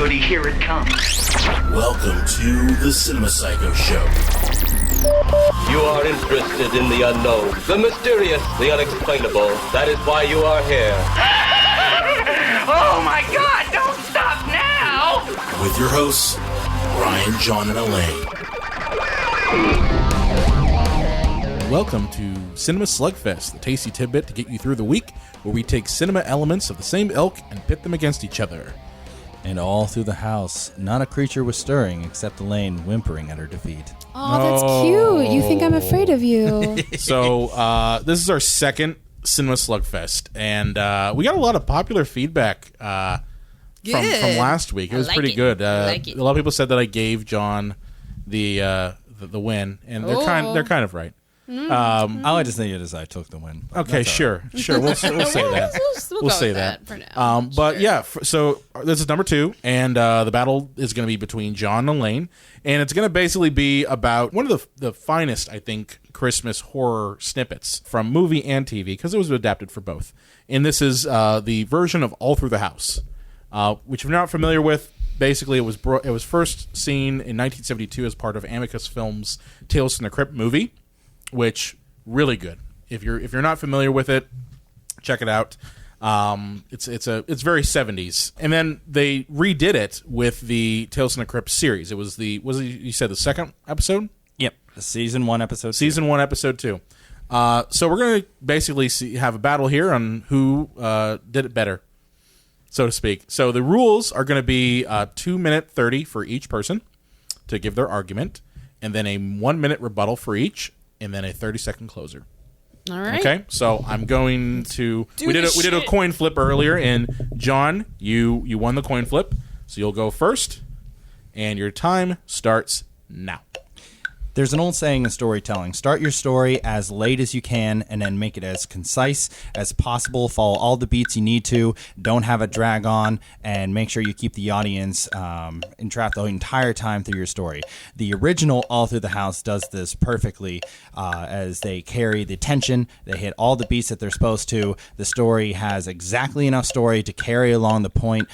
goody, here it comes. Welcome to the Cinema Psycho Show. You are interested in the unknown, the mysterious, the unexplainable. That is why you are here. Oh my God, don't stop now! With your hosts, Brian, John, and Elaine. Welcome to Cinema Slugfest, the tasty tidbit to get you through the week, where we take cinema elements of the same ilk and pit them against each other. And all through the house, not a creature was stirring except Elaine whimpering at her defeat. Oh, that's cute. You think I'm afraid of you. So, this is our second Cinema Slugfest, and we got a lot of popular feedback from last week. It was pretty good. A lot of people said that I gave John the win, and they're kind of right. I like to say it as I took the win. Okay, sure. We'll say that. We'll say that for now. But sure. Yeah, so this is number 2, and the battle is going to be between John and Elaine, and it's going to basically be about one of the finest, I think, Christmas horror snippets from movie and TV, because it was adapted for both. And this is the version of All Through the House, which if you're not familiar with, basically it was first seen in 1972 as part of Amicus Films' Tales from the Crypt movie, which really good. If you're not familiar with it, check it out. It's very 70s. And then they redid it with the Tales from the Crypt series. It was you said the second episode? Yep. Season 1, episode 2. Season 1, episode 2. So we're going to basically have a battle here on who did it better, so to speak. So the rules are going to be 2-minute 30 for each person to give their argument, and then a 1-minute rebuttal for each, and then a 30-second closer. All right. Okay, so I'm going to... We did a coin flip earlier, and John, you won the coin flip, so you'll go first, and your time starts now. There's an old saying in storytelling: start your story as late as you can and then make it as concise as possible. Follow all the beats you need to. Don't have it drag on, and make sure you keep the audience entrapped the entire time through your story. The original All Through the House does this perfectly as they carry the tension. They hit all the beats that they're supposed to. The story has exactly enough story to carry along the point,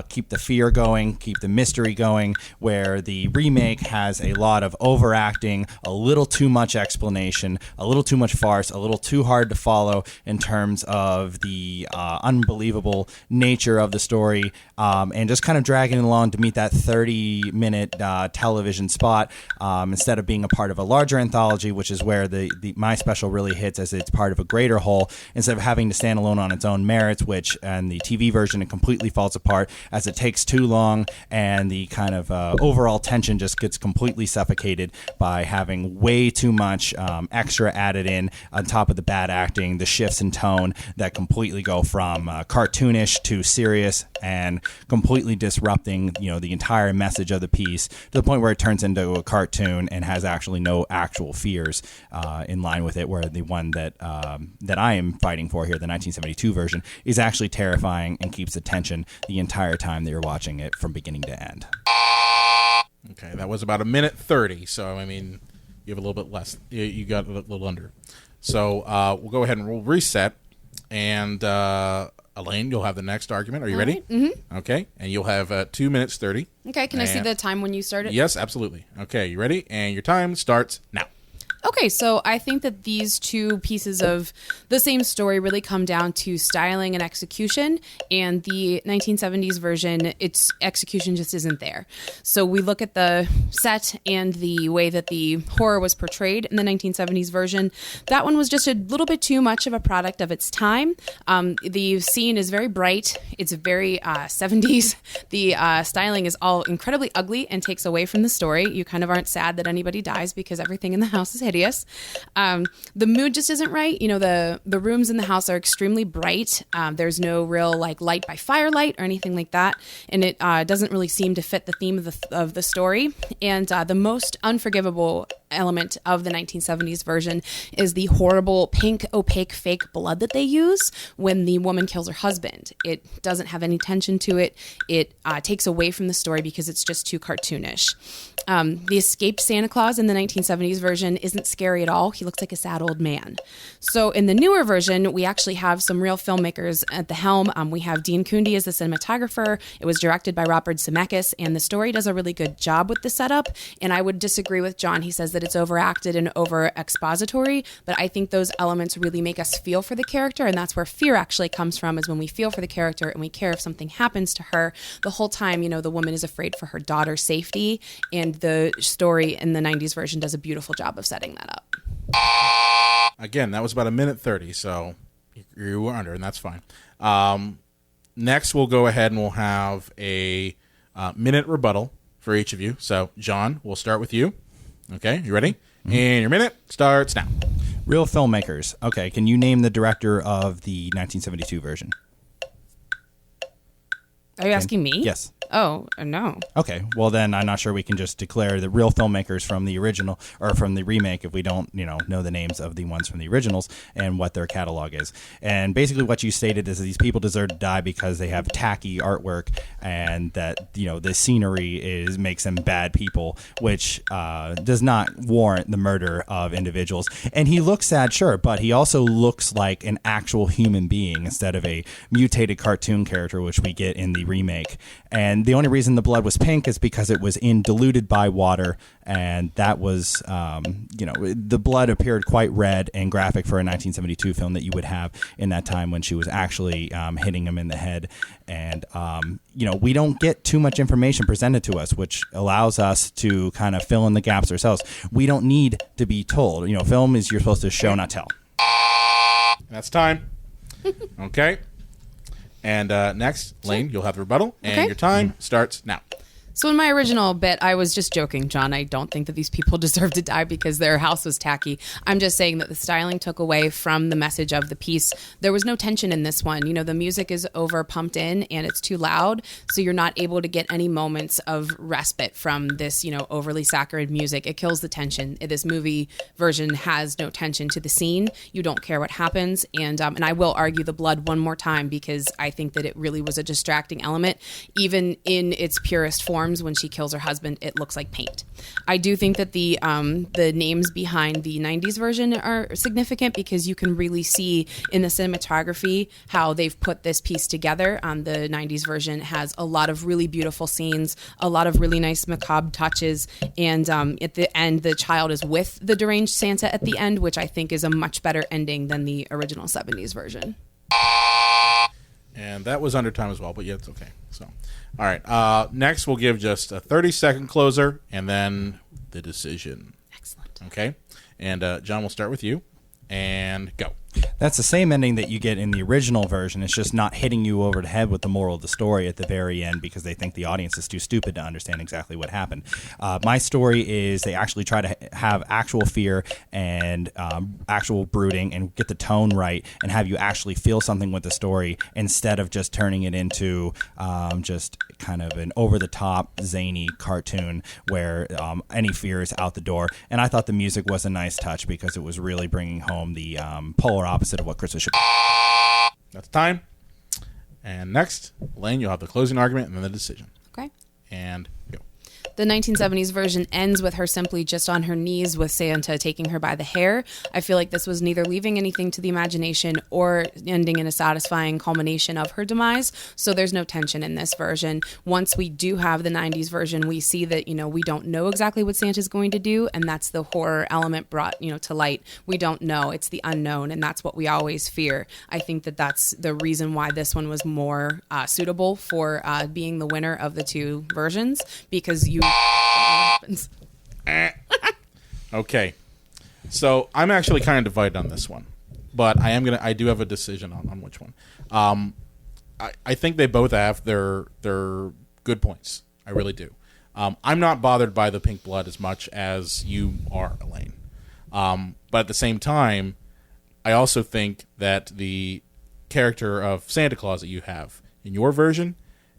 keep the fear going, keep the mystery going, where the remake has a lot of overacting, a little too much explanation, a little too much farce, a little too hard to follow in terms of the unbelievable nature of the story, and just kind of dragging it along to meet that 30-minute television spot instead of being a part of a larger anthology, which is where the my special really hits as it's part of a greater whole, instead of having to stand alone on its own merits, which in the TV version it completely falls apart as it takes too long, and the kind of overall tension just gets completely suffocated by having way too much extra added in on top of the bad acting, the shifts in tone that completely go from cartoonish to serious and completely disrupting, the entire message of the piece to the point where it turns into a cartoon and has actually no actual fears in line with it, where the one that I am fighting for here, the 1972 version, is actually terrifying and keeps the tension the entire time that you're watching it from beginning to end. Okay, that was about 1:30, so, I mean, you have a little bit less. You got a little under. So we'll go ahead and we'll reset, and Elaine, you'll have the next argument. Are you ready? Right. Mm-hmm. Okay, and you'll have 2:30. Okay, can I see the time when you started? Yes, absolutely. Okay, you ready? And your time starts now. Okay, so I think that these two pieces of the same story really come down to styling and execution, and the 1970s version, its execution just isn't there. So we look at the set and the way that the horror was portrayed in the 1970s version. That one was just a little bit too much of a product of its time. The scene is very bright. It's very 70s. The styling is all incredibly ugly and takes away from the story. You kind of aren't sad that anybody dies because everything in the house is hideous. The mood just isn't right. The rooms in the house are extremely bright. There's no real light by firelight or anything like that, and it doesn't really seem to fit the theme of the story. And the most unforgivable element of the 1970s version is the horrible pink opaque fake blood that they use when the woman kills her husband. It doesn't have any tension to it. It takes away from the story because it's just too cartoonish. The escaped Santa Claus in the 1970s version isn't that scary at all. He looks like a sad old man. So in the newer version, we actually have some real filmmakers at the helm. We have Dean Cundey as the cinematographer. It was directed by Robert Zemeckis, and the story does a really good job with the setup. And I would disagree with John. He says that it's overacted and over expository, but I think those elements really make us feel for the character, and that's where fear actually comes from, is when we feel for the character and we care if something happens to her. The whole time, the woman is afraid for her daughter's safety, and the story in the 90s version does a beautiful job of setting that up. Again, that was about 1:30, so you were under, and that's fine. Next, we'll go ahead and we'll have a minute rebuttal for each of you. So, John, we'll start with you. Okay, you ready? Mm-hmm. And your minute starts now. Real filmmakers. Okay, can you name the director of the 1972 version? Are you asking me? Yes. Oh, no. Okay, well then I'm not sure we can just declare the real filmmakers from the original or from the remake if we don't, know the names of the ones from the originals and what their catalog is. And basically what you stated is that these people deserve to die because they have tacky artwork and that, the scenery makes them bad people, which does not warrant the murder of individuals. And he looks sad, sure, but he also looks like an actual human being instead of a mutated cartoon character, which we get in the remake. And the only reason the blood was pink is because it was diluted by water, and that was, the blood appeared quite red and graphic for a 1972 film that you would have in that time when she was actually hitting him in the head. And, we don't get too much information presented to us, which allows us to kind of fill in the gaps ourselves. We don't need to be told. Film is you're supposed to show, not tell. That's time. Okay. And next, Lane, you'll have the rebuttal, and your time starts now. So in my original bit, I was just joking, John. I don't think that these people deserve to die because their house was tacky. I'm just saying that the styling took away from the message of the piece. There was no tension in this one. The music is over pumped in and it's too loud, so you're not able to get any moments of respite from this, overly saccharine music. It kills the tension. This movie version has no tension to the scene. You don't care what happens, and I will argue the blood one more time because I think that it really was a distracting element. Even in its purest form, when she kills her husband, it looks like paint. I do think that the names behind the 90s version are significant because you can really see in the cinematography how they've put this piece together. The 90s version has a lot of really beautiful scenes, a lot of really nice macabre touches, and at the end, the child is with the deranged Santa at the end, which I think is a much better ending than the original 70s version. And that was under time as well, but yeah, it's okay. So, all right. Next, we'll give just a 30-second closer, and then the decision. Excellent. Okay. And John, we'll start with you, and go. That's the same ending that you get in the original version. It's just not hitting you over the head with the moral of the story at the very end because they think the audience is too stupid to understand exactly what happened. My story is they actually try to have actual fear and actual brooding and get the tone right and have you actually feel something with the story instead of just turning it into just kind of an over-the-top, zany cartoon where any fear is out the door. And I thought the music was a nice touch because it was really bringing home the polar opposite of what Christmas should be. That's time. And next, Elaine, you'll have the closing argument and then the decision. Okay. And go. The 1970s version ends with her simply just on her knees with Santa taking her by the hair. I feel like this was neither leaving anything to the imagination or ending in a satisfying culmination of her demise, so there's no tension in this version. Once we do have the 90s version, we see that, we don't know exactly what Santa's going to do, and that's the horror element brought, to light. We don't know. It's the unknown, and that's what we always fear. I think that that's the reason why this one was more suitable for being the winner of the two versions, because you happens. Okay, so I'm actually kind of divided on this one, but I do have a decision on which one. I think they both have their good points. I really do. I'm not bothered by the pink blood as much as you are, Elaine. But at the same time, I also think that the character of Santa Claus that you have in your version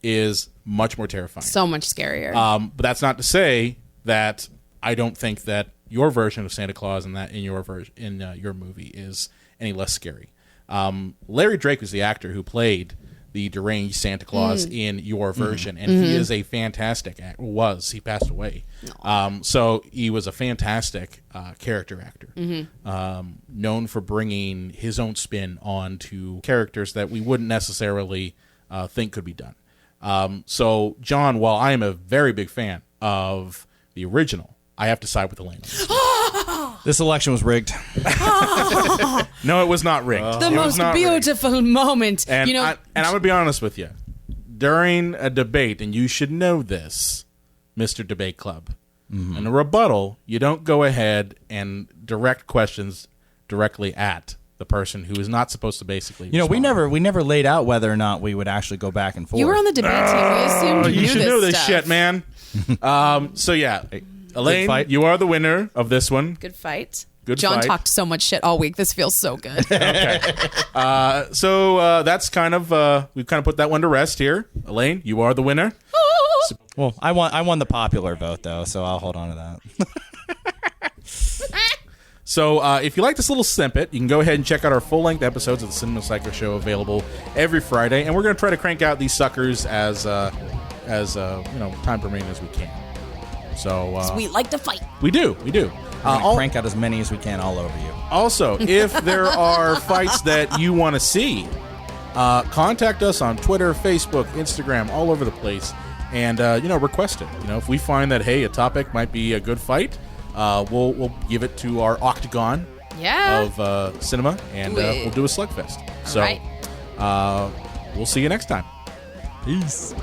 is much more terrifying. So much scarier. But that's not to say that I don't think that your version of Santa Claus in your version in your movie is any less scary. Larry Drake was the actor who played the deranged Santa Claus in your version, and he is a fantastic actor. He passed away. So he was a fantastic character actor, known for bringing his own spin onto characters that we wouldn't necessarily think could be done. So, John, while I am a very big fan of the original, I have to side with Elaine. This election was rigged. No, it was not rigged. The most beautiful moment. And, I'm going to be honest with you. During a debate, and you should know this, Mr. Debate Club, in a rebuttal, you don't go ahead and direct questions directly at the person who is not supposed to basically respond. we never laid out whether or not we would actually go back and forth. You were on the debate team. We assumed you knew should know this stuff. shit, man. So, yeah. Elaine, you are the winner of this one. Good fight. Good John fight. talked so much shit all week. This feels so good. So that's kind of we've kind of put that one to rest here. Elaine, you are the winner. Well, I won the popular vote though, so I'll hold on to that. So if you like this little snippet, you can go ahead and check out our full-length episodes of the Cinema Psycho Show, available every Friday, and we're going to try to crank out these suckers as time permitting as we can. So we like to fight. we do. Crank out as many as we can all over you. Also, if there are fights that you want to see, contact us on Twitter, Facebook, Instagram, all over the place, and request it. If we find that, hey, a topic might be a good fight, we'll give it to our octagon of cinema, and we'll do a slugfest. So right. we'll see you next time. Peace.